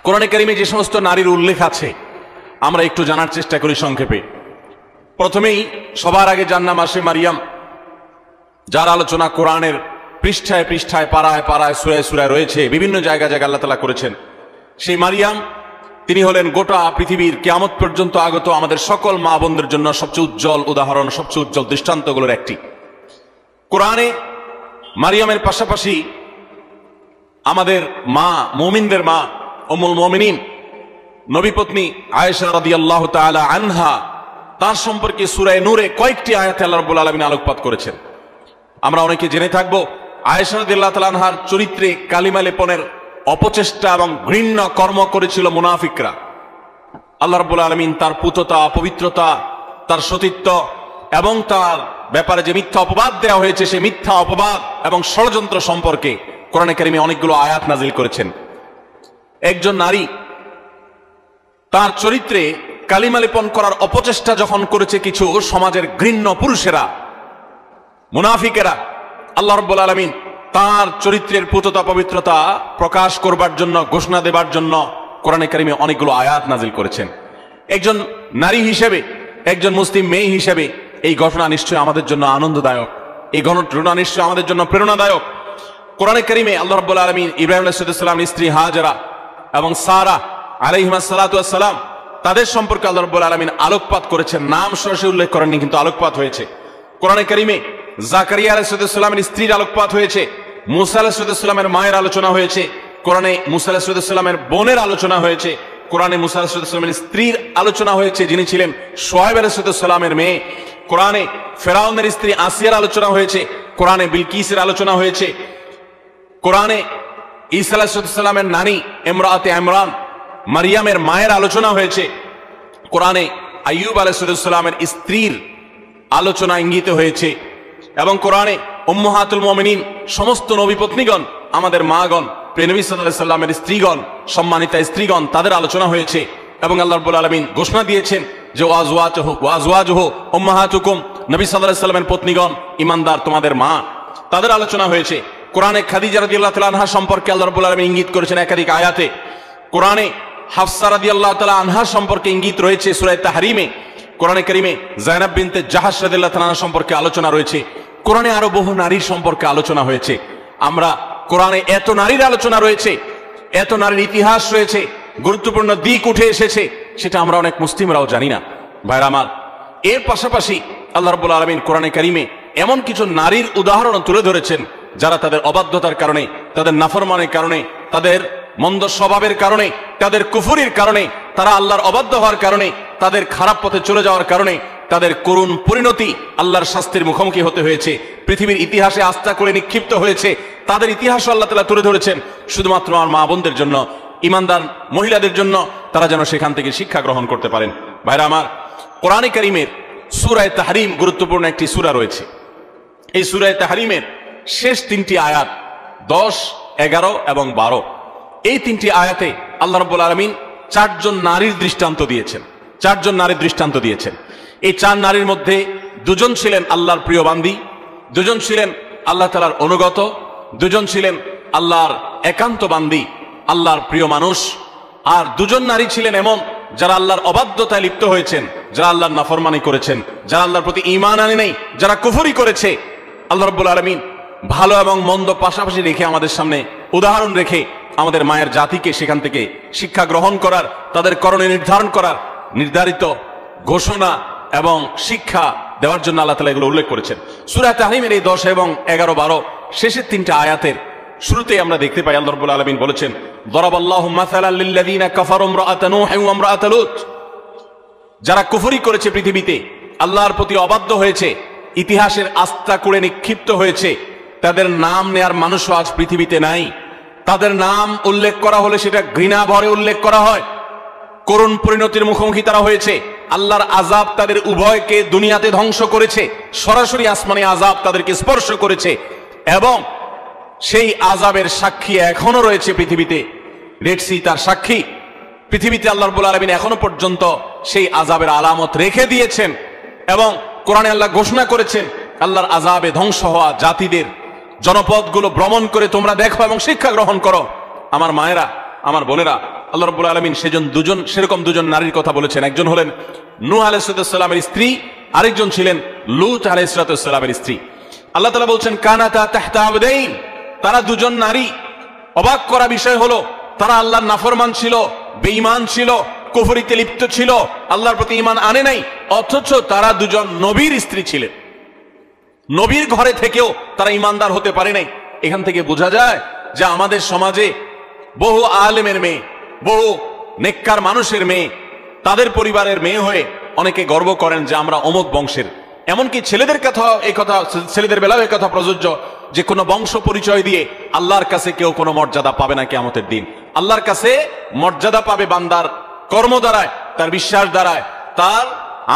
কোরআনে কারিমে যে সমস্ত নারীর উল্লেখ আছে আমরা একটু জানার চেষ্টা করি সংক্ষেপে। প্রথমেই সবার আগে যার নাম আসে মারিয়াম, যার আলোচনা কোরআনের পৃষ্ঠায় পৃষ্ঠায় পাড়ায় পাড়ায় সূরায় সূরায় রয়েছে, বিভিন্ন জায়গায় জায়গায় আল্লাহ তাআলা করেছেন। সেই মারিয়াম তিনি হলেন গোটা পৃথিবীর কিয়ামত পর্যন্ত আগত আমাদের সকল মা বোনদের জন্য সবচেয়ে উজ্জ্বল উদাহরণ, সবচেয়ে উজ্জ্বল দৃষ্টান্তগুলোর একটি। কোরআনে মারিয়ামের পাশাপাশি আমাদের মা, মুমিনদের মা উম্মুল মুমিনিন নবী পত্নী আয়েশা রাদিয়াল্লাহু তাআলা আনহা, তার সম্পর্কে সূরা নূরে কয়েকটি আয়াতে আল্লাহ রাব্বুল আলামিন আলোকপাত করেছেন। আমরা অনেকে জেনে থাকব আয়েশা রাদিয়াল্লাহু তাআলা আনহার চরিত্রে কালিমা লেপনের অপচেষ্টা এবং ঘৃণ্য কর্ম করেছিল মুনাফিকরা। আল্লাহ রাব্বুল আলামিন তার পুততা, পবিত্রতা, তার সতীত্ব এবং তার ব্যাপারে যে মিথ্যা অপবাদ দেওয়া হয়েছে সেই মিথ্যা অপবাদ এবং ষড়যন্ত্র সম্পর্কে কোরআনে কারিমে অনেকগুলো আয়াত নাজিল করেছেন। একজন নারী তার চরিত্রে কালিমা লেপন করার অপচেষ্টা যখন করেছে কিছু সমাজের ঘৃণ্য পুরুষেরা, মুনাফিকেরা, আল্লাহ রাব্বুল আলামিন তার চরিত্রের পুততা পবিত্রতা প্রকাশ করবার জন্য, ঘোষণা দেবার জন্য কোরআনে কারিমে অনেকগুলো আয়াত নাজিল করেছেন। একজন নারী হিসেবে, একজন মুসলিম মেয়ে হিসেবে এই ঘটনা নিশ্চয়ই আমাদের জন্য আনন্দদায়ক, এই ঘটনা নিশ্চয়ই আমাদের জন্য প্রেরণাদায়ক। কোরআনে কারিমে আল্লাহ রাব্বুল আলামিন ইব্রাহিম আলাইহিস সালামের স্ত্রী হাজেরা এবং সারা আলাইহিমা সালাতু ওয়াস সালাম তাদের সম্পর্কে আল্লাহ রাব্বুল আলামিন আলোকপাত করেছেন। নাম সরাসরি উল্লেখ করেননি, কিন্তু আলোকপাত হয়েছে। কোরআনে কারিমে জাকারিয়া আলাইহিস সালামের স্ত্রীর আলোকপাত হয়েছে, মুসা আলাইহিস সালামের মায়ের আলোচনা হয়েছে, কোরআনে মুসা আলাইহিস সালামের বোনের আলোচনা হয়েছে, কোরআনে মুসা আলাইহিস সালামের স্ত্রীর আলোচনা হয়েছে যিনি ছিলেন শুআয়ব আলাইহিস সালামের মেয়ে, কোরআনে ফেরাউনের স্ত্রী আসিয়ার আলোচনা হয়েছে, কোরআনে বিলকিসের আলোচনা হয়েছে, কোরআনে ঈসা আলাইহিস সালামের নানী ইমরাতে ইমরান মারিয়ামের মায়ের আলোচনা হয়েছে, কোরআনে আইয়ুব আলাইহিস সালামের স্ত্রীর আলোচনা ইঙ্গিত হয়েছে, এবং কোরআনে উম্মাহাতুল মুমিনিন সমস্ত নবী পত্নীগণ, আমাদের মাগণ, প্রিয় নবী সাল্লাল্লাহু আলাইহি সাল্লামের স্ত্রীগণ, সম্মানিতা স্ত্রীগণ, তাদের আলোচনা হয়েছে। এবং আল্লাহ রাব্বুল আলামিন ঘোষণা দিয়েছেন যে ওয়াজওয়াজুহু উম্মাহাতুকুম, নবী সাল্লাল্লাহু আলাইহি সাল্লামের পত্নীগণ, ঈমানদার তোমাদের মা, তাদের আলোচনা হয়েছে। কোরআনে খাদিজা রাদিয়াল্লাহু তাআলা আনহা সম্পর্কে আল্লাহ রাব্বুল আলামিন ইঙ্গিত করেছেন একাধিক আয়াতে। কোরআনে হাফসা রাদিয়াল্লাহু তাআলা আনহা সম্পর্কে ইঙ্গিত রয়েছে সূরা তাহরিমে। কোরআনে কারিমে যায়েনাব বিনতে জাহাশ রাদিয়াল্লাহু তাআলা আনহা সম্পর্কে আলোচনা রয়েছে। কোরআনে আরো বহু নারীর সম্পর্কে আলোচনা হয়েছে। আমরা কোরআনে এত নারীর আলোচনা রয়েছে, এত নারীর ইতিহাস রয়েছে, গুরুত্বপূর্ণ দিক উঠে এসেছে, সেটা আমরা অনেক মুসলিমরাও জানি না। ভাইরা আমার, এর পাশাপাশি আল্লাহ রাব্বুল আলামিন কোরআনে কারিমে এমন কিছু নারীর উদাহরণ তুলে ধরেছেন যারা তাদের অবাধ্যতার কারণে, তাদের নাফরমানের কারণে, তাদের মন্দ স্বভাবের কারণে, তাদের কুফরির কারণে, তারা আল্লাহর অবাধ্য হওয়ার কারণে, তাদের খারাপ পথে চলে যাওয়ার কারণে তাদের করুণ পরিণতি আল্লাহর শাস্তির মুখোমুখি হতে হয়েছে, পৃথিবীর ইতিহাসে আস্থা করে নিক্ষিপ্ত হয়েছে। তাদের ইতিহাস আল্লাহ তাআলা তুলে ধরেছেন শুধুমাত্র আমার মা বোনদের জন্য, ইমানদার মহিলাদের জন্য, তারা যেন সেখান থেকে শিক্ষা গ্রহণ করতে পারেন। ভাইরা আমার, কোরআনে কারিমের সূরা তাহরিম গুরুত্বপূর্ণ একটি সূরা রয়েছে। এই সূরা তাহরিমের শেষ তিনটি আয়াত 10, 11 এবং 12, এই তিনটি আয়াতে আল্লাহ রাব্বুল আলামিন চারজন নারীর দৃষ্টান্ত দিয়েছেন। চারজন নারীর দৃষ্টান্ত দিয়েছেন। এই চার নারীর মধ্যে দুজন ছিলেন আল্লাহর প্রিয় বান্দী, দুজন ছিলেন আল্লাহ তাআলার অনুগত, দুজন ছিলেন আল্লাহর একান্ত বান্দী, আল্লাহর প্রিয় মানুষ, আর দুজন নারী ছিলেন এমন যারা আল্লাহর অবাধ্যতায় লিপ্ত হয়েছেন, যারা আল্লাহর নাফরমানি করেছেন, যারা আল্লাহর প্রতি ঈমান আনে নাই, যারা কুফরি করেছে। আল্লাহ রাব্বুল আলামিন ভালো এবং মন্দ পাশাপাশি রেখে আমাদের সামনে উদাহরণ রেখে আমাদের মায়ের জাতিকে সেখান থেকে শিক্ষা গ্রহণ করার, তাদের করণীয় নির্ধারণ করার নির্ধারিত ঘোষণা এবং শিক্ষা দেওয়ার জন্য আল্লাহ তাআলা এগুলো উল্লেখ করেছেন। সূরা তাহরিমের এই 10 এবং 11, 12 শেষের তিনটা আয়াতের শুরুতেই আমরা দেখতে পাই আল্লাহ রাব্বুল আলামিন বলেছেন, দরাবাল্লাহু মাসালাল লিল্লাযিনা কাফারু ইমরাআতা নূহ ওয়া ইমরাআতা লূত, যারা কুফরি করেছে, পৃথিবীতে আল্লাহর প্রতি অবাধ্য হয়েছে, ইতিহাসের আস্থা করে নিক্ষিপ্ত হয়েছে, তাদের নাম নেয়ার মানুষও আজ পৃথিবীতে নাই। তাদের নাম উল্লেখ করা হলে সেটা ঘৃণা ভরে উল্লেখ করা হয়। করুণ পরিণতির মুখোমুখি তারা হয়েছে। আল্লাহর আযাব তাদের উভয়কে দুনিয়াতে ধ্বংস করেছে, সরাসরি আসমানি আযাব তাদেরকে স্পর্শ করেছে, এবং সেই আযাবের সাক্ষী এখনো রয়েছে পৃথিবীতে। রেড সি তার সাক্ষী। পৃথিবীতে আল্লাহ রাব্বুল আলামিন এখনো পর্যন্ত সেই আযাবের আলামত রেখে দিয়েছেন, এবং কোরআনে আল্লাহ ঘোষণা করেছেন আল্লাহর আযাবে ধ্বংস হওয়া জাতিদের জনপদগুলো ভ্রমণ করে তোমরা দেখো এবং শিক্ষা গ্রহণ করো। আমার মায়েরা, আমার বোনেরা, আল্লাহ রাব্বুল আলামিন সেরকম দুজন নারীর কথা বলেছেন। একজন হলেন নূহ আলাইহিস সালামের স্ত্রী, আরেকজন ছিলেন লূত আলাইহিস সালামের স্ত্রী। আল্লাহ তাআলা বলছেন কানাতা তাহতা আবদাইন, তারা দুজন নারী। অবাক করা বিষয় হলো তারা আল্লাহর নাফরমান ছিল, বেঈমান ছিল, কুফরিতে লিপ্ত ছিল, আল্লাহর প্রতি ঈমান আনে নাই, অথচ তারা দুজন নবীর স্ত্রী ছিলেন। নবীর ঘরে থেকেও তারা ঈমানদার হতে পারে নাই। এখান থেকে বোঝা যায় যে আমাদের সমাজে বহু আলেমের মেয়ে, বহু নেককার মানুষের মেয়ে, তাদের পরিবারের মেয়ে হয়ে অনেকে গর্ব করেন যে আমরা অমুক বংশের। এমনকি ছেলেদের বেলাও এই কথা প্রযোজ্য যে কোনো বংশ পরিচয় দিয়ে আল্লাহর কাছে কেউ কোনো মর্যাদা পাবে না কিয়ামতের দিন। আল্লাহর কাছে মর্যাদা পাবে বান্দার কর্ম দ্বারায়, তার বিশ্বাস দ্বারায়, তার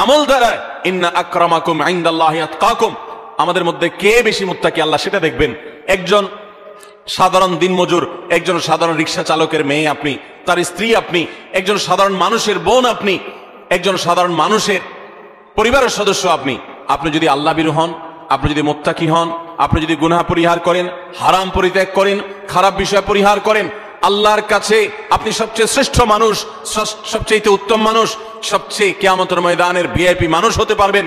আমল দ্বারায়। ইন্না আকরামাকুম ইনদাল্লাহি আতকাকুম, আমাদের মধ্যে কে বেশি মুত্তাকি আল্লাহ সেটা দেখবেন। একজন সাধারণ দিনমজুর, একজন সাধারণ রিক্সা চালকের মেয়ে আপনি, তার স্ত্রী আপনি, একজন সাধারণ মানুষের বোন আপনি, একজন সাধারণ মানুষের পরিবারের সদস্য আপনি। আপনি যদি আল্লাহ ভীরু হন, আপনি যদি মুত্তাকি হন, আপনি যদি গুনাহ পরিহার করেন, হারাম পরিত্যাগ করেন, খারাপ বিষয় পরিহার করেন, আল্লাহর কাছে আপনি সবচেয়ে শ্রেষ্ঠ মানুষ, সবচেয়ে উত্তম মানুষ, সবচেয়ে কিয়ামতের ময়দানের ভিআইপি মানুষ হতে পারবেন।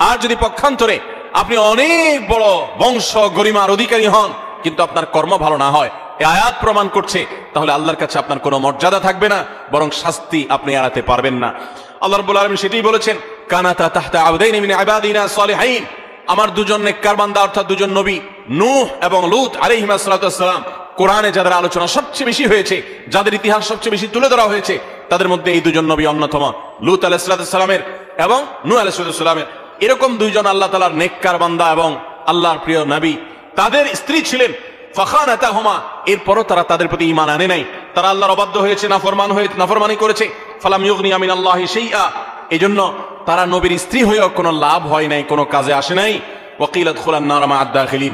আর যদি পক্ষান্তরে আপনি অনেক বড় বংশ গরিমার অধিকারী হন কিন্তু আপনার কর্ম ভালো না হয়, এই আয়াত প্রমাণ করছে, তাহলে আল্লাহর কাছে আপনার কোনো মর্যাদা থাকবে না, বরং শাস্তি আপনি এড়াতে পারবেন না। আল্লাহ রাব্বুল আলামিন সেটাই বলেছেন কানাতা তাহতা আবদাইন মিন ইবাদিনা সালিহিন, আমার দুজন নেককার বান্দা অর্থাৎ দুজন নবী নূহ এবং লূত আলাইহিস সালাম, কোরআনে যাদের আলোচনা সবচেয়ে বেশি হয়েছে, যাদের ইতিহাস সবচেয়ে বেশি তুলে ধরা হয়েছে, তাদের মধ্যে এই দুজন নবী অন্যতম। লূত আলাইহিস সালামের এবং নূহ আলাইহিস সালামের এরকম দুইজন আল্লাহ তাআলার নেককার বান্দা এবং আল্লাহর প্রিয় নবী, তাদের স্ত্রী ছিলেন ফাখানাতাহুমা, এরপরও তারা তাদের প্রতি ঈমান আনে নাই, তারা আল্লাহর অবাধ্য হয়েছে, নাফরমানি করেছে। ফালাম ইউগনিয়া মিনাল্লাহি শাইআ, এজন্য তারা নবীর স্ত্রী হয়েও কোনো লাভ হয় নাই, কোনো কাজে আসে নাই। ওয়াকিলা দুখুলান নার মা'আদ দাখিলিন,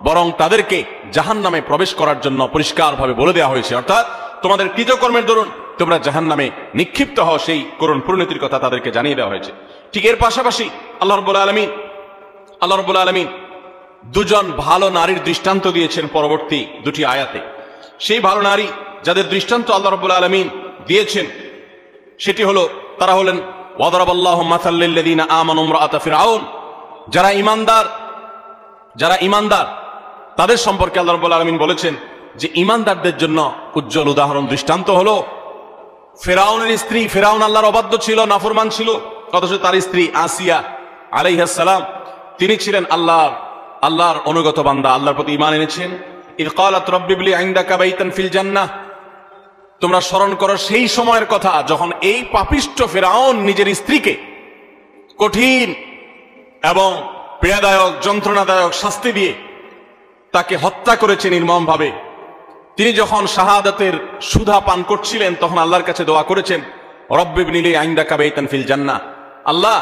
বরং তাদেরকে জাহান্নামে প্রবেশ করার জন্য পরিষ্কারভাবে বলে দেওয়া হয়েছে, অর্থাৎ তোমাদের কৃতকর্মের দরুন তোমরা জাহান্নামে নিক্ষিপ্ত হও, সেই করুণ পরিণতির কথা তাদেরকে জানিয়ে দেওয়া হয়েছে। ঠিক এর পাশাপাশি আল্লাহ রাব্বুল আলামিন দুজন ভালো নারীর দৃষ্টান্ত দিয়েছেন পরবর্তী দুটি আয়াতে। সেই ভালো নারী যাদের দৃষ্টান্ত আল্লাহ রাব্বুল আলামিন দিয়েছেন সেটি হলো, তারা হলেন ওয়াদারাবাল্লাহু মাসাল লিল্লাযিনা আমানু ইমরাআতা ফিরআউন, যারা ঈমানদার তাদের সম্পর্কে আল্লাহ রাব্বুল আলামিন বলেছেন যে ঈমানদারদের জন্য উজ্জ্বল উদাহরণ দৃষ্টান্ত হলো ফিরআউনের স্ত্রী। ফিরআউন আল্লাহর অবাধ্য ছিল, নাফরমান ছিল, অথচ তার স্ত্রী আসিয়া আলাইহিস সালাম তিনি ছিলেন আল্লাহর অনুগত বান্দা, আল্লাহর প্রতি ঈমান এনেছেন। ইয ক্বালাত রাব্বি ইবলি ইনদাকা বাইতান ফিল জান্নাহ, তোমরা স্মরণ করো সেই সময়ের কথা যখন এই পাপিষ্ঠ ফিরআউন নিজের স্ত্রীকে কঠিন এবং পীড়াদায়ক যন্ত্রণাদায়ক শাস্তি দিয়ে তাকে হত্যা করেছে নির্মমভাবে। তিনি যখন শাহাদাতের সুধা পান করছিলেন তখন আল্লাহর কাছে দোয়া করেছেন রব্বি ইবনি লি ইনদাকা বাইতান ফিল জান্নাহ, আল্লাহ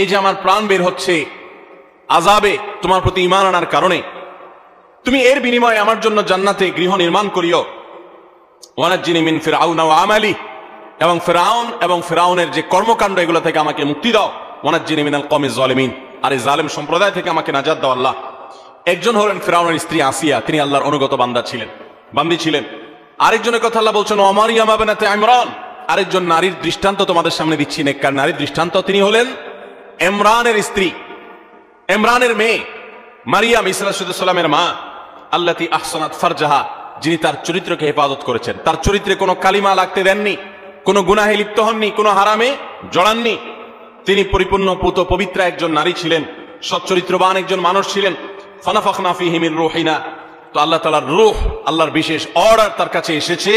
এই যে আমার প্রাণ বের হচ্ছে আযাবে তোমার প্রতি ঈমান আনার কারণে, তুমি এর বিনিময়ে আমার জন্য জান্নাতে গৃহ নির্মাণ করিও। ওয়ানাজ্জিনি মিন ফিরআউন ওয়া আমালি, এবং ফিরআউন এবং ফিরআউনের যে কর্মকাণ্ড এগুলো থেকে আমাকে মুক্তি দাও। ওয়ানাজ্জিনি মিনাল কওমিজ জালিমিন, আর এই জালেম সম্প্রদায় থেকে আমাকে নাজাত দাও আল্লাহ। একজন হলেন ফিরআউনের স্ত্রী আসিয়া, তিনি আল্লাহর অনুগত বান্দী ছিলেন। আরেকজনের কথা আল্লাহ বলছেন ওয়া মারইয়াম বিনতে ইমরান, আরেকজন নারীর দৃষ্টান্ত তোমাদের সামনে দিচ্ছি, নেককার নারীর দৃষ্টান্ত। তিনি হলেন ইমরানের স্ত্রী, ইমরানের মেয়ে মারিয়াম ঈসা আলাইহিস সালামের মা, আল্লাতী আহসানাত ফারজাহা, যিনি তার চরিত্রকে হেফাজত করেছেন, তার চরিত্রে কোনো কালিমা লাগতে দেননি, কোনো গুনাহে লিপ্ত হননি, কোনো হারামে জড়াননি। তিনি পরিপূর্ণ পুত পবিত্রা একজন নারী ছিলেন, সচ্চরিত্রবান একজন মানুষ ছিলেন। ফানাফাখনা ফীহি মিন রূহিনা, তো আল্লাহ তাআলার রূহ, আল্লাহর বিশেষ অর্ডার তার কাছে এসেছে,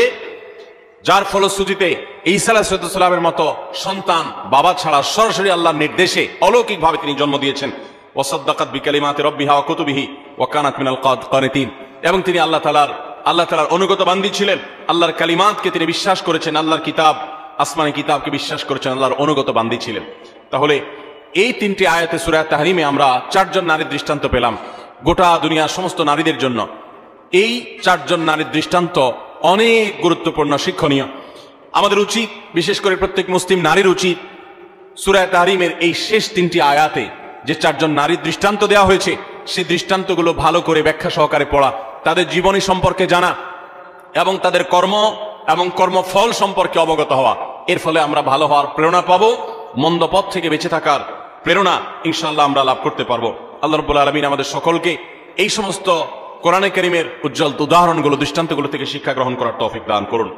যার ফলশ্রুতিতে ঈসা আলাইহিস সালামের মতো সন্তান বাবা ছাড়া সরাসরি আল্লাহর নির্দেশে অলৌকিকভাবে তিনি জন্ম দিয়েছেন। ওয়াসাদ্দাকাত বিকালিমাতি রাব্বিহা ওয়া কুতুবিহি ওয়া কানাত মিনাল কানিতিন, এবং তিনি আল্লাহ তাআলার অনুগত বান্দী ছিলেন। আল্লাহর কালিমাতকে তিনি বিশ্বাস করেছেন, আল্লাহর কিতাব, আসমানি কিতাবকে বিশ্বাস করেছেন, আল্লাহর অনুগত বান্দী ছিলেন। তাহলে এই তিনটি আয়াতে সূরা তাহরিমে আমরা চারজন নারীর দৃষ্টান্ত পেলাম গোটা দুনিয়ার সমস্ত নারীদের জন্য। এই চারজন নারীর দৃষ্টান্ত অনেক গুরুত্বপূর্ণ, শিক্ষণীয়। আমাদের উচিত, বিশেষ করে প্রত্যেক মুসলিম নারীর উচিত, সূরা তাহরিমের এই শেষ তিনটি আয়াতে যে চারজন নারীর দৃষ্টান্ত দেওয়া হয়েছে সেই দৃষ্টান্তগুলো ভালো করে ব্যাখ্যা সহকারে পড়া, তাদের জীবনী সম্পর্কে জানা, এবং তাদের কর্ম এবং কর্মফল সম্পর্কে অবগত হওয়া। এর ফলে আমরা ভালো হওয়ার প্রেরণা পাবো, মন্দ পথ থেকে বেঁচে থাকার প্রেরণা ইনশাআল্লাহ আমরা লাভ করতে পারবো। আল্লাহ রাব্বুল আলামিন আমাদের সকলকে এই সমস্ত কোরআনে কারীমের উজ্জ্বল উদাহরণগুলো, দৃষ্টান্তগুলো থেকে শিক্ষা গ্রহণ করার তৌফিক দান করুন।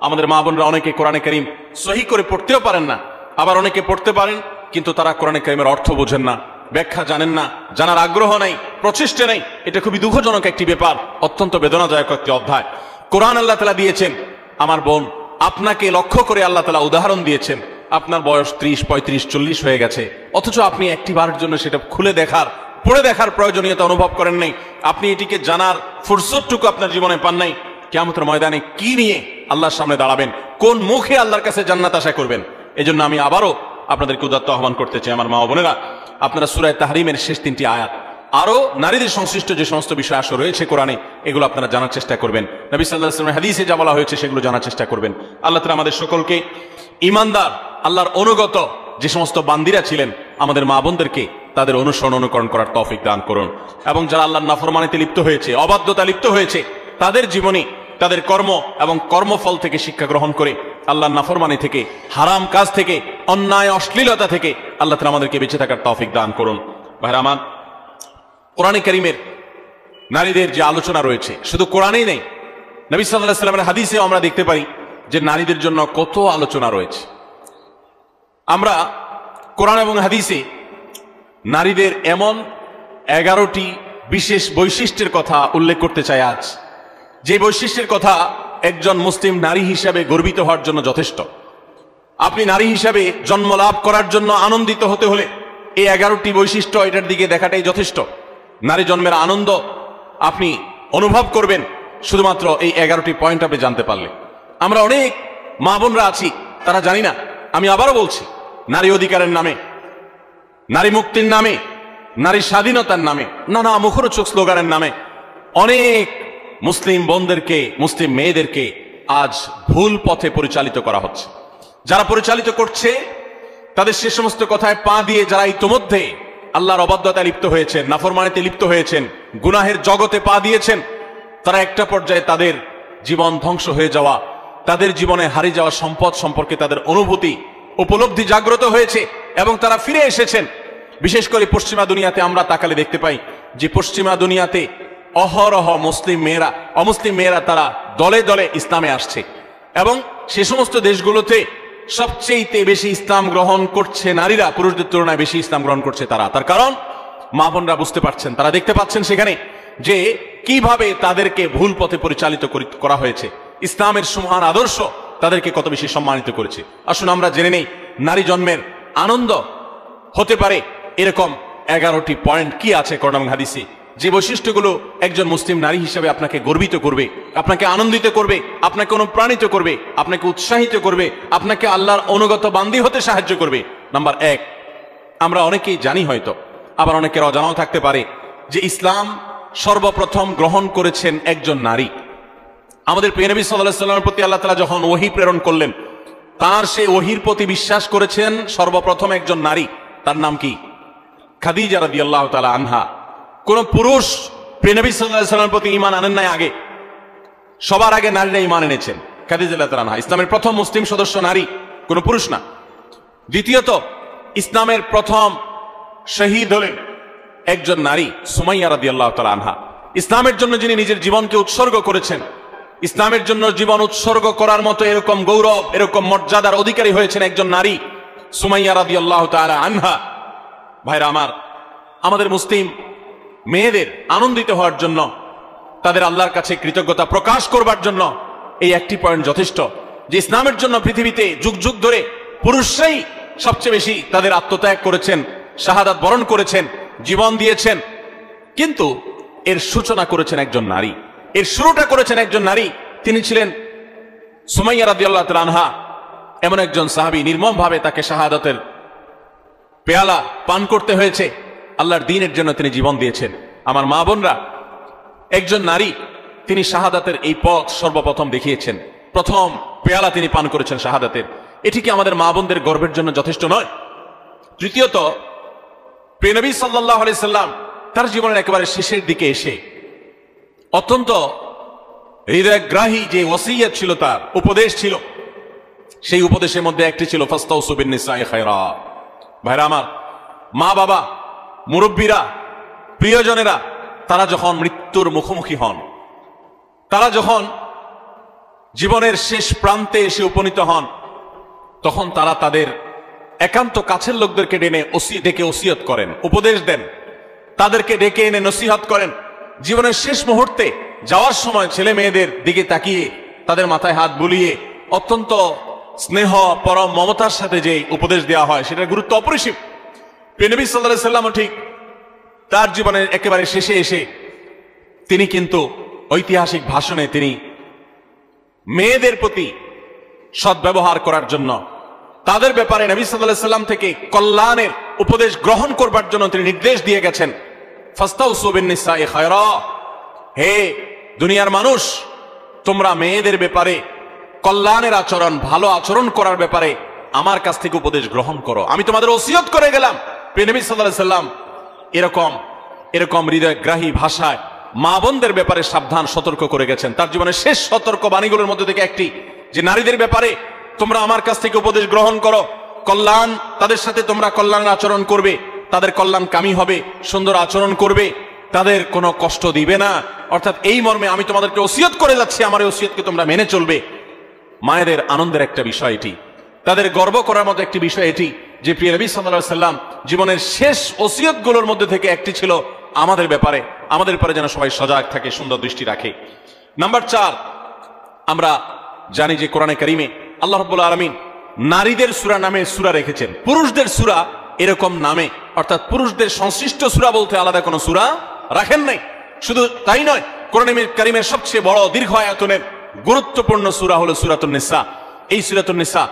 আমাদের মা বোনরা অনেকে কোরআনে কারীম সহি করে পড়তেও পারেন না, আবার অনেকে পড়তে পারেন কিন্তু তারা কোরআনে কারীমের অর্থ বোঝেন না, ব্যাখ্যা জানেন না, জানার আগ্রহ নেই, প্রচেষ্টা নেই। এটা খুবই দুঃখজনক একটি ব্যাপার, অত্যন্ত বেদনাদায়ক একটি অধ্যায়। কোরআন আল্লাহ তাআলা দিয়েছেন, আমার বোন আপনাকে লক্ষ্য করে আল্লাহ তাআলা উদাহরণ দিয়েছেন। আপনার বয়স 30, 35, 40 হয়ে গেছে, অথচ আপনি একটিবারের জন্য সেটা খুলে দেখার, পড়ে দেখার প্রয়োজনীয়তা অনুভব করেন নাই। আপনি এটিকে জানার ফুরসতটুকু আপনার জীবনে পান নাই। কিয়ামতের ময়দানে কি নিয়ে আল্লাহর সামনে দাঁড়াবেন, কোন মুখে আল্লাহর কাছে জান্নাত আশা করবেন? এজন্য আমি আবারও আপনাদেরকে উদাত্ত আহ্বান করতে চাই, আমার মা বোনেরা, আপনারা সূরা তাহরিমের শেষ 3টি আয়াত, আরো নারীদের সংশ্লিষ্ট যে সমস্ত বিষয় আসলে রয়েছে কোরআনে, এগুলো আপনারা জানার চেষ্টা করবেন। নবী সাল্লাল্লাহু আলাইহি ওয়াসাল্লামের হাদিসে যা বলা হয়েছে সেগুলো জানার চেষ্টা করবেন। আল্লাহ তাআলা আমাদের সকলকে ঈমানদার, আল্লাহর অনুগত যে সমস্ত বান্দিরা ছিলেন, আমাদের মা বোনদেরকে তাদের অনুসরণ অনুকরণ করার তৌফিক দান করুন। এবং যারা আল্লাহর নাফরমানিতে লিপ্ত হয়েছে, অবাধ্যতা লিপ্ত হয়েছে, তাদের জীবনে তাদের কর্ম এবং কর্মফল থেকে শিক্ষা গ্রহণ করে আল্লাহর নাফরমানি থেকে, হারাম কাজ থেকে, অন্যায় অশ্লীলতা থেকে আল্লাহ তাআলা আমাদেরকে বেঁচে থাকার তৌফিক দান করুন। ভাইরা আমার, কোরআনে কারীমের নারীদের যে আলোচনা রয়েছে শুধু কোরআনেই নেই, নবী সাল্লাল্লাহু আলাইহি ওয়াসাল্লামের হাদিসেও আমরা দেখতে পাই যে নারীদের জন্য কত আলোচনা রয়েছে। আমরা কোরআন এবং হাদিসে নারীদের এমন 11টি বিশেষ বৈশিষ্ট্যের কথা উল্লেখ করতে চাই আজ, যে বৈশিষ্ট্যের কথা একজন মুসলিম নারী হিসাবে গর্বিত হওয়ার জন্য যথেষ্ট। আপনি নারী হিসাবে জন্ম লাভ করার জন্য আনন্দিত হতে হলে এই 11টি বৈশিষ্ট্য, এটার দিকে দেখাটাই যথেষ্ট। নারী জন্মের আনন্দ আপনি অনুভব করবেন শুধুমাত্র এই 11টি পয়েন্ট আপনি জানতে পারলে। আমরা অনেক মা বোনরা আছি, তারা জানি না। আমি আবারও বলছি, নারী অধিকারের নামে, নারী মুক্তির নামে, নারী স্বাধীনতার নামে, নানা মুখরোচক স্লোগানের নামে অনেক মুসলিম বোনদেরকে, মুসলিম মেয়েদেরকে আজ ভুল পথে পরিচালিত করা হচ্ছে। যারা পরিচালিত করছে তাদের সে সমস্ত কথায় পা দিয়ে যারা ইতোমধ্যে আল্লাহর অবাধ্যতায় লিপ্ত হয়েছেন, নাফরমানিতে লিপ্ত হয়েছেন, গুনাহের জগতে পা দিয়েছেন, তারা একটা পর্যায়ে তাদের জীবন ধ্বংস হয়ে যাওয়া, তাদের জীবনে হারিয়ে যাওয়া সম্পদ সম্পর্কে তাদের অনুভূতি, উপলব্ধি জাগ্রত হয়েছে এবং তারা ফিরে এসেছেন। বিশেষ করে পশ্চিমা দুনিয়াতে আমরা তাকালে দেখতে পাই যে পশ্চিমা দুনিয়াতে অহরহ মুসলিম মেয়েরা, অমুসলিম মেয়েরা তারা দলে দলে ইসলামে আসছে এবং সে সমস্ত দেশগুলোতে সবচেয়ে বেশি ইসলাম গ্রহণ করছে নারীরা, পুরুষদের তুলনায় বেশি ইসলাম গ্রহণ করছে তারা। তার কারণ মা বোনরা বুঝতে পারছেন, তারা দেখতে পাচ্ছেন সেখানে যে কিভাবে তাদেরকে ভুল পথে পরিচালিত করা হয়েছে। ইসলামের সুমহান আদর্শ তাদেরকে কত বেশি সম্মানিত করেছে। আসুন আমরা জেনে নেই নারী জন্মের আনন্দ হতে পারে এরকম 11টি পয়েন্ট কি আছে কোরআন এবং হাদিসে, যে বৈশিষ্ট্যগুলো একজন মুসলিম নারী হিসেবে আপনাকে গর্বিত করবে, আপনাকে আনন্দিত করবে, আপনাকে অনুপ্রাণিত করবে, আপনাকে উৎসাহিত করবে, আপনাকে আল্লাহর অনুগত বান্দী হতে সাহায্য করবে। নাম্বার 1, আমরা অনেকেই জানি হয়তো, আবার অনেকের অজানাও থাকতে পারে যে ইসলাম সর্বপ্রথম গ্রহণ করেছেন একজন নারী। আমাদের প্রিয় নবী সাল্লাল্লাহু আলাইহি ওয়াসাল্লামের প্রতি আল্লাহ তাআলা যখন ওহী প্রেরণ করলেন, তার সেই ওহীর প্রতি বিশ্বাস করেছেন সর্বপ্রথম একজন নারী। তার নাম কি? খাদিজা রাদিয়াল্লাহু তাআলা আনহা। কোন পুরুষ প্রিয় নবী সাল্লাল্লাহু আলাইহি ওয়াসাল্লামের প্রতি ঈমান আনেন নাই আগে, সবার আগে নারীরা ঈমান এনেছেন। খাদিজা রাদিয়াল্লাহু তাআলা আনহা ইসলামের প্রথম মুসলিম সদস্য নারী, কোন পুরুষ না। দ্বিতীয়ত, ইসলামের প্রথম শহীদ হলেন একজন নারী, সুমাইয়া রাদিয়াল্লাহু তাআলা আনহা। ইসলামের জন্য যিনি নিজের জীবনকে উৎসর্গ করেছেন, ইসলামের জন্য জীবন উৎসর্গ করার মতো এরকম গৌরব, এরকম মর্যাদার অধিকারী হয়েছেন একজন নারী, সুমাইয়া রাদিয়াল্লাহু তাআলা আনহা। ভাইরা আমার, আমাদের মুসলিম মেয়েদের আনন্দিত হওয়ার জন্য, তাদের আল্লাহর কাছে কৃতজ্ঞতা প্রকাশ করবার জন্য এই একটি পয়েন্ট যথেষ্ট যে ইসলামের জন্য পৃথিবীতে যুগ যুগ ধরে পুরুষরাই সবচেয়ে বেশি তাদের আত্মত্যাগ করেছেন, শাহাদাত বরণ করেছেন, জীবন দিয়েছেন, কিন্তু এর সূচনা করেছেন একজন নারী, এর শুরুটা করেছেন একজন নারী। তিনি ছিলেন সুমাইয়া রাদিয়াল্লাহু তাআলা আনহা, এমন একজন সাহাবী, নির্মমভাবে তাকে শাহাদাতের পেয়ালা পান করতে হয়েছে। আল্লাহর দ্বীনের জন্য তিনি জীবন দিয়েছেন। আমার মা বোনরা, একজন নারী, তিনি শাহাদাতের এই পথ সর্বপ্রথম দেখিয়েছেন, প্রথম পেয়ালা তিনি পান করেছেন শাহাদাতের। এটি কি আমাদের মা বোনদের গর্বের জন্য যথেষ্ট নয়? তৃতীয়ত, প্রিয় নবী সাল্লাল্লাহু আলাইহি সাল্লাম তার জীবনের একেবারে শেষের দিকে এসে অত্যন্ত হৃদয়গ্রাহী যে ওসিয়ত ছিল, তার উপদেশ ছিল, সেই উপদেশের মধ্যে একটি ছিল ফাস্তাউসু বিন-নিসাই খায়রা। ভাইরা আমার, মা বাবা, মুরব্বীরা, প্রিয়জনেরা তারা যখন মৃত্যুর মুখোমুখি হন, তারা যখন জীবনের শেষ প্রান্তে এসে উপনীত হন, তখন তারা তাদের একান্ত কাছের লোকদেরকে ডেকে ওসিয়ত করেন, উপদেশ দেন, তাদেরকে ডেকে এনে নসিহত করেন। জীবনের শেষ মুহূর্তে যাওয়ার সময় ছেলে মেয়েদের দিকে তাকিয়ে তাদের মাথায় হাত বুলিয়ে অত্যন্ত স্নেহ পরম মমতার সাথে যে উপদেশ দেওয়া হয়, সেটার গুরুত্ব অপরিসীম। নবী সাল্লাল্লাহু আলাইহি ওয়াসাল্লাম ঠিক তার জীবনের একেবারে শেষে এসে তিনি কিন্তু ঐতিহাসিক ভাষণে তিনি মেয়েদের প্রতি সদ্ব্যবহার করার জন্য, তাদের ব্যাপারে নবী সাল্লাল্লাহু আলাইহি ওয়াসাল্লাম থেকে কল্যাণের উপদেশ গ্রহণ করবার জন্য তিনি নির্দেশ দিয়ে গেছেন, ফাস্তাউসু বিন-নিসাই খায়রা। হে দুনিয়ার মানুষ, তোমরা মেয়েদের ব্যাপারে কল্যাণের আচরণ, ভালো আচরণ করার ব্যাপারে আমার কাছ থেকে উপদেশ গ্রহণ করো, আমি তোমাদের ওসিয়ত করে গেলাম। নবী সাল্লাল্লাহু আলাইহি ওয়াসাল্লাম এরকম হৃদয়গ্রাহী ভাষায় মা বোনদের ব্যাপারে সাবধান সতর্ক করে গেছেন। তার জীবনের শেষ সতর্ক বাণীগুলোর মধ্যে থেকে একটি, যে নারীদের ব্যাপারে তোমরা আমার কাছ থেকে উপদেশ গ্রহণ করো, কল্যাণ, তাদের সাথে তোমরা কল্যাণের আচরণ করবে, তাদের কল্যাণকামী হবে, সুন্দর আচরণ করবে, তাদের কোনো কষ্ট দিবে না। অর্থাৎ এই মর্মে আমি তোমাদেরকে ওসিয়ত করে যাচ্ছি, আমার এই ওসিয়তকে তোমরা মেনে চলবে। মায়েদের আনন্দের একটা বিষয় এটি, তাদের গর্ব করার মতো একটি বিষয় এটি যে প্রিয় নবী সাল্লাল্লাহু আলাইহি ওয়াসাল্লাম জীবনের শেষ ওসিয়তগুলোর মধ্যে থেকে একটি ছিল আমাদের ব্যাপারে যেন সবাই সজাগ থাকে, সুন্দর দৃষ্টি রাখে। নাম্বার 4, আমরা জানি যে কোরআনে কারিমে আল্লাহ রাব্বুল আলামিন নারীদের সূরা নামে সূরা রেখেছেন, পুরুষদের সূরা এরকম নামে, অর্থাৎ পুরুষদের সংশ্লিষ্ট সূরা বলতে আলাদা কোনো সূরা রাখেন নাই। শুধু তাই নয়, কোরআনে কারিমের সবচেয়ে বড় দীর্ঘ আয়াতনের গুরুত্বপূর্ণ সূরা হলো সূরাতুন নিসা। এই সূরাতুন নিসা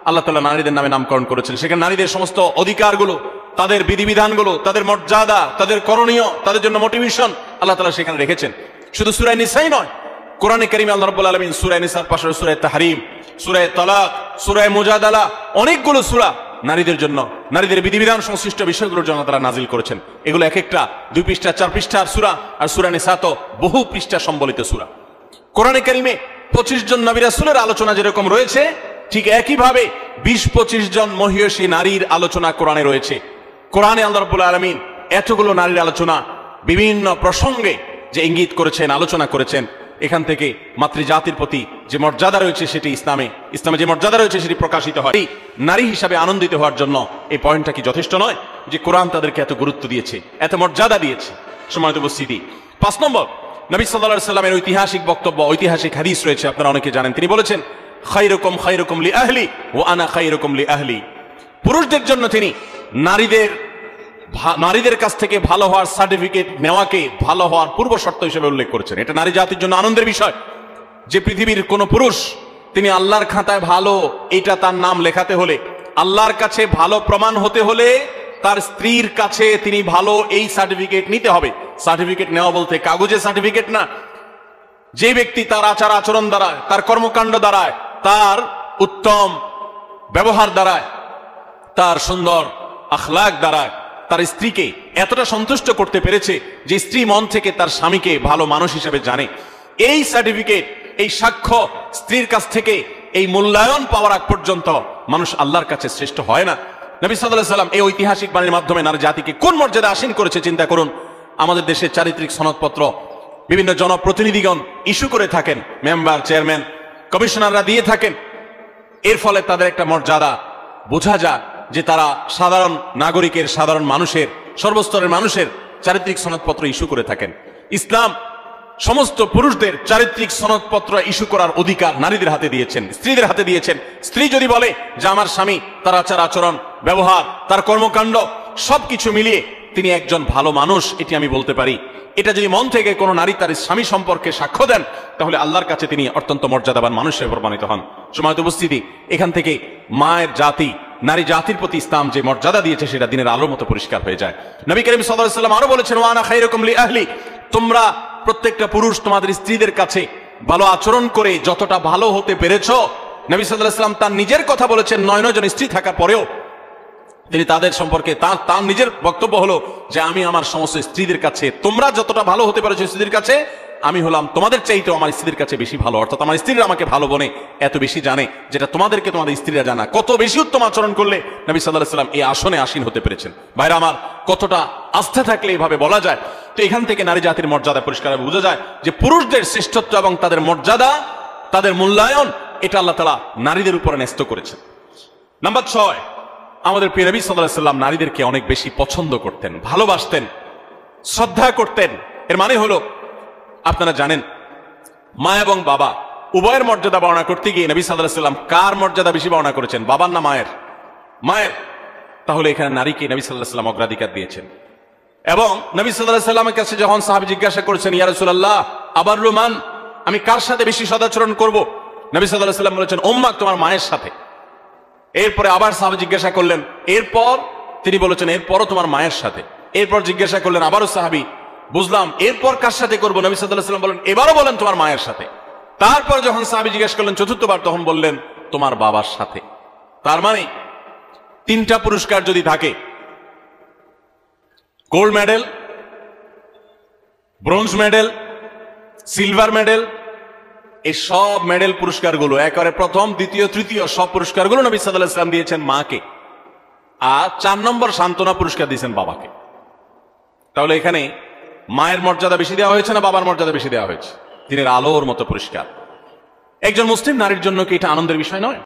আল্লাহ তাআলা নারীদের নামে নামকরণ করেছেন। সেখানে নারীদের সমস্ত অধিকারগুলো, তাদের বিধিবিধানগুলো, তাদের মর্যাদা, তাদের করণীয়, তাদের জন্য মোটিভেশন আল্লাহ তাআলা সেখানে রেখেছেন। শুধু সূরা নিসাই নয়, কোরআনে কারিমে আল্লাহ রাব্বুল আলামিন সূরা নিসার পাশে সূরা তাহরিম, সূরা তালাক, সূরা মুজাদালা, অনেকগুলো সূরা নারীদের জন্য, নারীদের বিধিবিধান সংশ্লিষ্ট বিষয়গুলোর জন্য তারা নাজিল করেছেন। এগুলো এক একটা 2 পৃষ্ঠা 4 পৃষ্ঠার সূরা, আর সূরা নিসা তো বহু পৃষ্ঠা সম্বলিত সূরা। কোরআনে কারিমে 25 জন নবী রাসূলের আলোচনা যেরকম রয়েছে, ঠিক একইভাবে 20-25 জন মহিয়সী নারীর আলোচনা কোরআনে রয়েছে। কোরআনে আল্লাহ রাব্বুল আলামিন এতগুলো নারীর আলোচনা বিভিন্ন প্রসঙ্গে যে ইঙ্গিত করেছেন, আলোচনা করেছেন, এখান থেকে মাতৃজাতির প্রতি যে মর্যাদা রয়েছে সেটি ইসলামে যে মর্যাদা রয়েছে সেটি প্রকাশিত হয়। নারী হিসাবে আনন্দিত হওয়ার জন্য এই পয়েন্টটা কি যথেষ্ট নয় যে কোরআন তাদেরকে এত গুরুত্ব দিয়েছে, এত মর্যাদা দিয়েছে? সম্মানিত উপস্থিতি, 5 নম্বর, নবী সাল্লাল্লাহু আলাইহি ওয়াসাল্লামের ঐতিহাসিক বক্তব্য, ঐতিহাসিক হাদিস রয়েছে, আপনারা অনেকে জানেন। তিনি বলেছেন, খায়রুকুম লি আহলি ওয়া আনা খায়রুকুম লি আহলি। পুরুষদের জন্য তিনি নারীদের কাছ থেকে ভালো হওয়ার সার্টিফিকেট নেওয়াকে ভালো হওয়ার পূর্ব শর্ত হিসেবে উল্লেখ করেছেন। এটা নারী জাতির জন্য আনন্দের বিষয় যে পৃথিবীর কোন পুরুষ তিনি আল্লাহর খাতায় ভালো, এটা তার নাম লেখাতে হলে, আল্লাহর কাছে ভালো প্রমাণ হতে হলে তার স্ত্রীর কাছে তিনি ভালো, এই সার্টিফিকেট নিতে হবে। সার্টিফিকেট নেওয়া বলতে কাগজে সার্টিফিকেট না। যে ব্যক্তি তার আচার আচরণ দ্বারা, তার কর্মকাণ্ড দ্বারায়, তার উত্তম ব্যবহার দ্বারায়, তার সুন্দর আখলাক দ্বারায় তার স্ত্রীকে এতটা সন্তুষ্ট করতে পেরেছে যে স্ত্রী মন থেকে তার স্বামীকে ভালো মানুষ হিসেবে জানে, এই সার্টিফিকেট, এই সাক্ষ্য স্ত্রীর কাছ থেকে এই মূল্যায়ন পাওয়ার আগ পর্যন্ত মানুষ আল্লাহর কাছে শ্রেষ্ঠ হয় না। নবী সাল্লাল্লাহু আলাইহি ওয়াসাল্লাম এই ঐতিহাসিক বাণীর মাধ্যমে নারী জাতিকে কোন মর্যাদা আসীন করেছে চিন্তা করুন। আমাদের দেশের চারিত্রিক সনদপত্র বিভিন্ন জনপ্রতিনিধিগণ ইস্যু করে থাকেন, মেম্বার, চেয়ারম্যান, কমিশনাররা দিয়ে থাকেন। এর ফলে তাদের একটা মর্যাদা বোঝা যায় যে তারা সাধারণ নাগরিকের, সাধারণ মানুষের, সর্বস্তরের মানুষের চারিত্রিক সনদপত্র ইস্যু করে থাকেন। ইসলাম সমস্ত পুরুষদের চারিত্রিক সনদপত্র ইস্যু করার অধিকার নারীদের হাতে দিয়েছেন, স্ত্রীদের হাতে দিয়েছেন। স্ত্রী যদি বলে যে আমার স্বামী, তার আচার আচরণ, ব্যবহার, তার কর্মকাণ্ড সবকিছু মিলিয়ে তিনি একজন ভালো মানুষ, এটি আমি বলতে পারি, এটা যদি মন থেকে কোনো নারী তার স্বামী সম্পর্কে সাক্ষ্য দেন, তাহলে আল্লাহর কাছে তিনি অত্যন্ত মর্যাদাবান মানুষ হিসেবে প্রমাণিত হন। সময়ত উপস্থিতি, এখান থেকে মায়ের জাতি, নারী জাতির প্রতি ইসলাম যে মর্যাদা দিয়েছে সেটা দিনের আলোর মতো পরিষ্কার হয়ে যায়। নবী করিম সাল্লাল্লাহু আলাইহি ওয়াসাল্লাম আরো বলেছেন, ওয়া আনা খায়রুকুম লি আহলি, তোমরা প্রত্যেকটা পুরুষ তোমাদের স্ত্রীদের কাছে ভালো আচরণ করে যতটা ভালো হতে পেরেছো, নবী সাল্লাল্লাহু আলাইহি ওয়াসাল্লাম তার নিজের কথা বলেছেন। 9 জন স্ত্রী থাকার পরেও তিনি তাদের সম্পর্কে তার নিজের বক্তব্য হলো যে আমি আমার সমস্ত স্ত্রীদের কাছে তোমরা যতটা ভালো হতে পেরেছো স্ত্রীদের কাছে, আমি হলাম তোমাদের চাইতেও আমার স্ত্রীর কাছে বেশি ভালো, অর্থাৎ আমার স্ত্রীরা আমাকে ভালো বনে এত বেশি জানে, যেটা তোমাদেরকে তোমাদের স্ত্রীরা জানা। কত বেশি উত্তম আচরণ করলে নবী সাল্লাল্লাহু আলাইহি ওয়াসাল্লাম এই আসনে আসীন হতে পেরেছেন। ভাইরা আমার, কতটা আস্থা থাকলে এইভাবে বলা যায়। তো এখান থেকে নারী জাতির মর্যাদা পরিষ্কারভাবে বোঝা যায় যে পুরুষদের শ্রেষ্ঠত্ব এবং তাদের মর্যাদা, তাদের মূল্যায়ন, এটা আল্লাহ তাআলা নারীদের উপরে ন্যস্ত করেছেন। নাম্বার 6, আমাদের প্রিয় নবী সাল্লাল্লাহু আলাইহি ওয়াসাল্লাম নারীদেরকে অনেক বেশি পছন্দ করতেন, ভালোবাসতেন, শ্রদ্ধা করতেন। এর মানে হলো, আপনারা জানেন, মা এবং বাবা উভয়ের মর্যাদা বর্ণনা করতে গিয়ে নবী সাল্লাল্লাহু আলাইহি ওয়াসাল্লাম কার মর্যাদা বেশি বর্ণনা করেছেন? বাবার না মায়ের? মায়ের। তাহলে এখানে নারীকে নবী সাল্লাল্লাহু আলাইহি ওয়াসাল্লাম অগ্রাধিকার দিয়েছেন। এবং নবী সাল্লাল্লাহু আলাইহি ওয়াসাল্লামের কাছে যখন সাহাবী জিজ্ঞাসা করেছেন, ইয়া রাসূলুল্লাহ, আবাররু মান, আমি কার সাথে বেশি সদাচরণ করব? নবী সাল্লাল্লাহু আলাইহি ওয়াসাল্লাম বলেছেন, উম্মাক, তোমার মায়ের সাথে। এরপরে আবার সাহাবী জিজ্ঞাসা করলেন, এরপর? তিনি বলেছেন, এরপরও তোমার মায়ের সাথে। এরপর জিজ্ঞাসা করলেন আবারও সাহাবী, বুঝলাম, এরপর কার সাথে করব? নবী সাল্লাল্লাহু আলাইহি ওয়াসাল্লাম বলেন, এবারও বলেন তোমার মায়ের সাথে। তারপর যখন সাহাবী জিজ্ঞাসা করলেন চতুর্থবার, তখন বললেন তোমার বাবার সাথে। তার মানে 3টা পুরস্কার যদি থাকে, gold medal, bronze medal, silver medal, এই সব মেডেল পুরস্কারগুলো একেবারে প্রথম, দ্বিতীয়, তৃতীয় সব পুরস্কারগুলো নবী সাল্লাল্লাহু আলাইহি ওয়াসাল্লাম দিয়েছেন মাকে, আর 4 নম্বর সান্ত্বনা পুরস্কার দিয়েছেন বাবাকে। তাহলে এখানে মায়ের মর্যাদা বেশি দেওয়া হয়েছে না বাবার মর্যাদা বেশি দেওয়া হয়েছে? দিনের আলোর মতো পুরস্কার। একজন মুসলিম নারীর জন্য কি এটা আনন্দের বিষয় নয়?